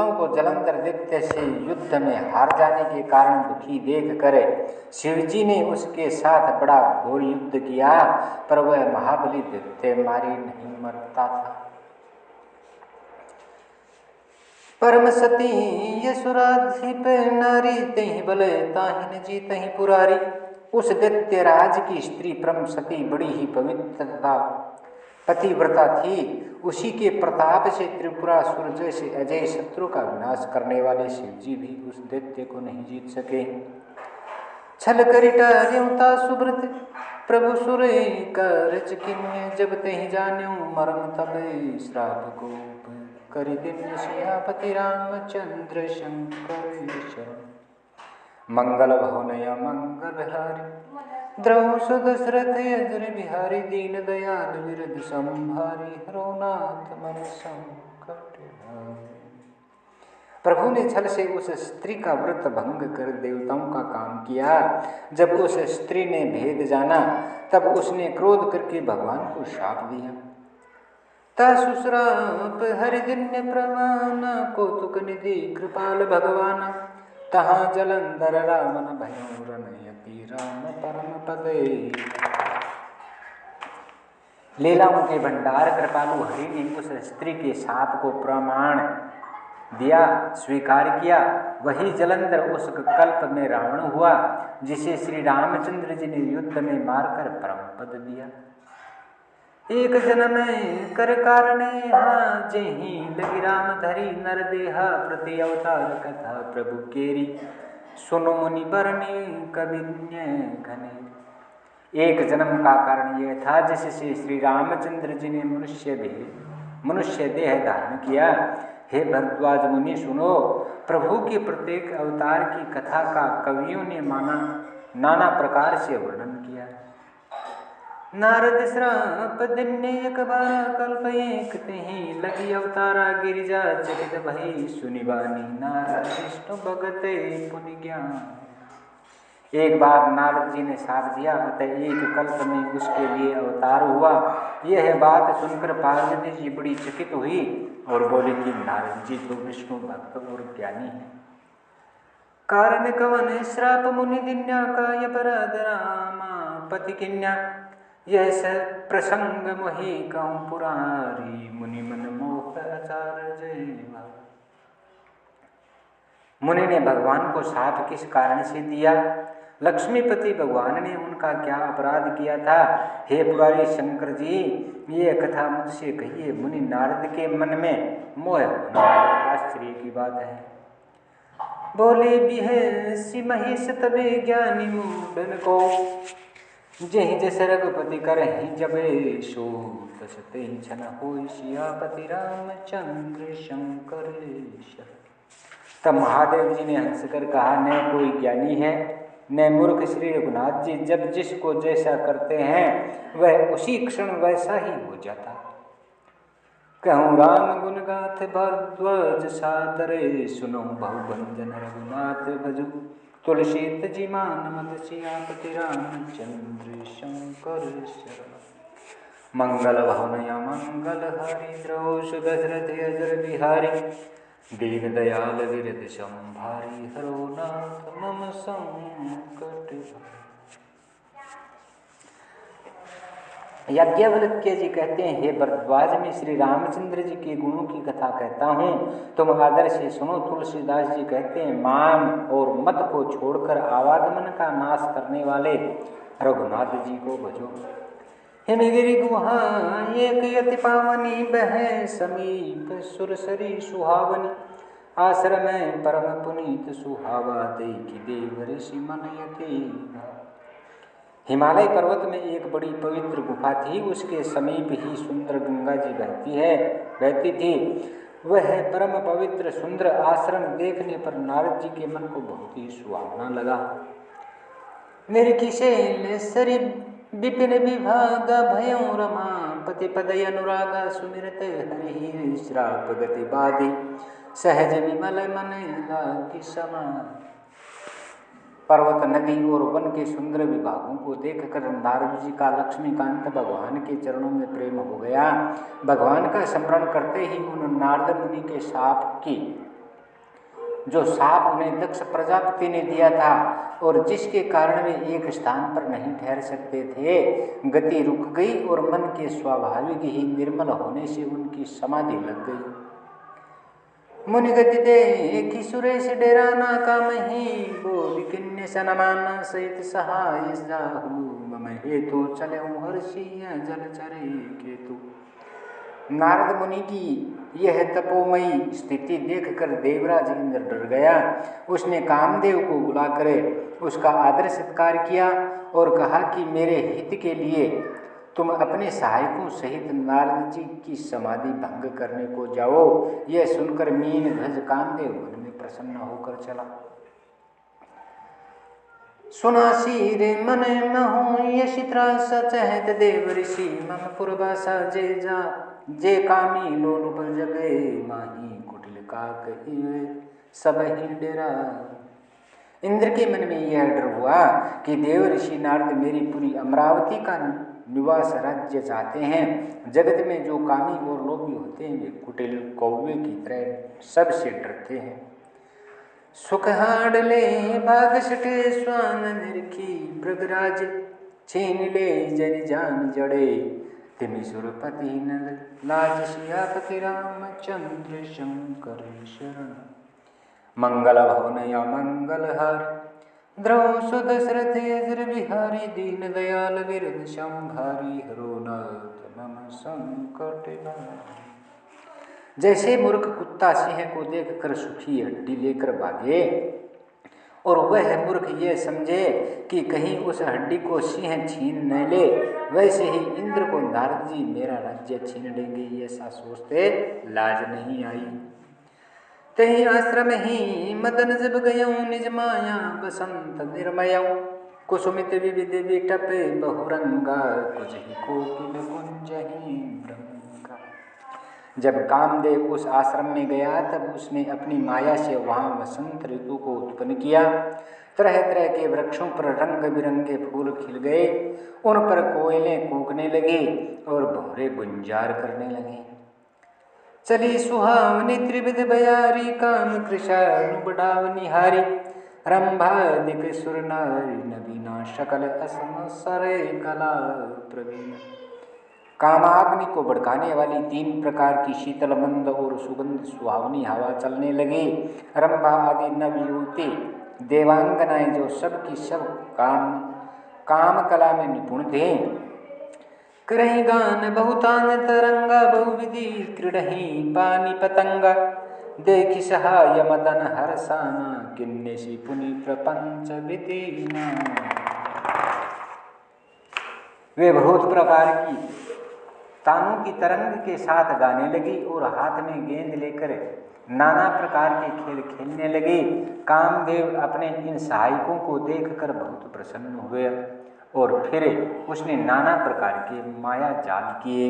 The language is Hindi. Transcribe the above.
देवताओं को जलंधर दैत्य से युद्ध में हार जाने के कारण दुखी देख कर शिवजी ने उसके साथ बड़ा घोर युद्ध किया, पर वह महाबली दैत्य मारे नहीं मरता था। परम सती यसुराधिप नारी तहि बल ताहि जीतहि पुरारी। उस दैत्य राज की स्त्री परम सती बड़ी ही पवित्रता पतिव्रता थी। उसी के प्रताप से त्रिपुरासुर जैसे अजय शत्रु का विनाश करने वाले शिवजी भी उस दैत्य को नहीं जीत सके। छल करिटा सुब्रत प्रभु सुर करच किन्य, जब तहि जान्यो मरम तब श्राप को कर दिन्य सियापति रामचंद्र शंकर शरण। मंगल भवनया मंगल हारी द्रौ सुदशरथ अजर बिहारी, दीन दयाल विरद संभारी हरो नाथ मन संकट हारी। प्रभु ने छल से उस स्त्री का व्रत भंग कर देवताओं का काम किया। जब उस स्त्री ने भेद जाना तब उसने क्रोध करके भगवान को शाप दिया। तसुश्राप हरिदिन्य प्रमाण कौतुक निधि कृपाल भगवान, तहाँ जलंधर रामन भयो रनयति राम परम पदे। लीलाओं के भंडार कृपालु हरि ने उस स्त्री के शाप को प्रमाण दिया, स्वीकार किया। वही जलंधर उस कल्प में रावण हुआ, जिसे श्री रामचंद्र जी ने युद्ध में मारकर परम पद दिया। एक जन्म कर कारण जेहि लगी राम धरी, नर देहा प्रति अवतार कथा प्रभु केरी, सुनो मुनि बरनी कविन्य घने। एक जन्म का कारण यह था जिससे श्री रामचंद्र जी ने मनुष्य देह धारण किया। हे भरद्वाज मुनि सुनो, प्रभु के प्रत्येक अवतार की कथा का कवियों ने नाना प्रकार से वर्णन किया। नारद श्राप दिन्य एक बार कल्प एक तहि लगी अवतारा, गिरिजा जगत भई सुनिबानी, नारद विष्णु भगते पुनि ज्ञान। एक बार नारद जी ने शाप दिया, अतः एक कल्प में उसके लिए अवतार हुआ। यह बात सुनकर पार्वती जी बड़ी चकित हुई और बोली कि नारद जी तो विष्णु भक्त और ज्ञानी है। कारण कवन श्राप मुनि दिन्या, काय अपराध रामा पति किन्या, यह प्रसंग मोहि कहूँ पुरारी, मुनि मन मोह आचार जय। मुनि ने भगवान को शाप किस कारण से दिया? लक्ष्मीपति भगवान ने उनका क्या अपराध किया था? हे पुरारी शंकर जी, ये कथा मुझसे कहिए। मुनि नारद के मन में मोह होना आश्चर्य की बात है। बोले बिहसी महेश तबे ज्ञानी मूढ़न को, जहि जस रघुपति करहि जबे सो, तस तेहि छन होय सियापति रामचंद्र शंकर शरण। तब महादेव जी ने हंसकर कहा, न कोई ज्ञानी है न मूर्ख श्री रघुनाथ जी, जब जिसको जैसा करते हैं वह उसी क्षण वैसा ही हो जाता। कहूँ राम गुण गाथ भरद्वाज सादरे, सुनो बहुभंजन रघुनाथ भजु, तुलसी तजी मान मद सियापति रामचंद्र शंकर शरण। मंगल भवनया मंगल हारी द्रौ सुदशरथ अजर बिहारी, दीन दयाल विरद संभारी हरो नाथ मम संकट। याज्ञवल्क्य जी कहते हैं, हे भरद्वाज, मैं श्री रामचंद्र जी के गुणों की कथा कहता हूँ, तुम आदर से सुनो। तुलसीदास जी कहते हैं, मान और मत को छोड़कर आवागमन का नाश करने वाले रघुनाथ जी को भजो। हिमगिरि गुहा एक यति पावनी, बह समीप सुरसरी सुहावनी, आश्रम परम पुनीत सुहावा, दे की देव ऋषि मन यति। हिमालय पर्वत में एक बड़ी पवित्र गुफा थी, उसके समीप ही सुंदर गंगा जी बहती थी। वह परम पवित्र सुंदर आश्रम देखने पर नारद जी के मन को बहुत ही सुहावना लगा। मेरे किशेल सरि विपिन विभागा, भयो रमा पति पदय अनुरागा, सुमिरत हरि श्राप गति बाधी, सहज विमल मन लागी समाधि। पर्वत, नदी और वन के सुंदर विभागों को देखकर नारद जी का लक्ष्मीकांत भगवान के चरणों में प्रेम हो गया। भगवान का स्मरण करते ही उन नारद मुनि के शाप की जो साप उन्हें दक्ष प्रजापति ने दिया था और जिसके कारण वे एक स्थान पर नहीं ठहर सकते थे, गति रुक गई और मन के स्वाभाविक ही निर्मल होने से उनकी समाधि लग गई। मुनि गति देखी सुरेश डेराना कामहि, बोल किन्ने सनमान सहित सहाय जाहु, मम हेतु चलऊं हर्षिया जलचरे केतु। नारद मुनि की यह तपोमयी स्थिति देखकर देवराज इंद्र डर गया। उसने कामदेव को बुलाकर उसका आदर सत्कार किया और कहा कि मेरे हित के लिए तुम अपने सहायकों सहित नारद जी की समाधि भंग करने को जाओ। यह सुनकर मीन ध्वज कामदेव मन में प्रसन्न होकर चला। सुनासी रे मन महु यश त्रास चहत देव ऋषि, मम पुरबासा जे कामी लोलुप जगे, माही कुटिल काक सब ही डेरा। इंद्र के मन में यह डर हुआ कि देव ऋषि नारद मेरी पूरी अमरावती का निवास राज्य चाहते हैं। जगत में जो कामी और लोभी होते हैं वे कुटिल कौवे की तरह सबसे डरते हैं। सुख हाडले भाग सटे स्वान निरखी, प्रभराज छीन ले जन जान जड़े, तिमि सुरपति नल लाज सियापति रामचंद्र शंकर शरण। मंगल भवन या मंगल हार, द्रौ सुदशरथ अजर बिहारी, दीन दयाल विरद संभारी, हरो नाथ मम संकट नारी। जैसे मूर्ख कुत्ता सिंह को देखकर सुखी हड्डी लेकर भागे और वह मूर्ख ये समझे कि कहीं उस हड्डी को सिंह छीन न ले, वैसे ही इंद्र को नारद जी मेरा राज्य छीन लेंगे ऐसा सोचते लाज नहीं आई। तही आश्रम ही मदन जब गयऊं निज माया, बसंत निर्मयऊं कुसुमित विविध विटपे बहुरंगा, कुछ ही कोकिल कुंज ही ब्रह्मका। जब कामदेव उस आश्रम में गया तब उसने अपनी माया से वहाँ वसंत ऋतु को उत्पन्न किया। तरह तरह के वृक्षों पर रंग बिरंगे फूल खिल गए, उन पर कोयलें कूकने लगी और भौरे गुंजार करने लगे। चली सुहावनी त्रिविध बयारी, काम कृषाणु बढ़ाव निहारी, रंभादिक सुर नारी नवीना, सकल असम सरे कला प्रवीण। कामाग्नि को भड़काने वाली 3 प्रकार की शीतल मंद और सुगंध सुहावनी हवा चलने लगी। रंभा आदि नवयुवती देवांगनाएं जो सब की सब काम कला में निपुण थे, करही गान बहुतान तरंगा, बहुविधि क्रीडही पानी पतंगा, देखि सहाय मदन हरसाना, किन्नेसी पुनि प्रपंच विदीना। वे बहुत प्रकार की तानों की तरंग के साथ गाने लगी और हाथ में गेंद लेकर नाना प्रकार के खेल खेलने लगे। कामदेव अपने इन सहायकों को देखकर बहुत प्रसन्न हुए और फिर उसने नाना प्रकार के माया जाल किए।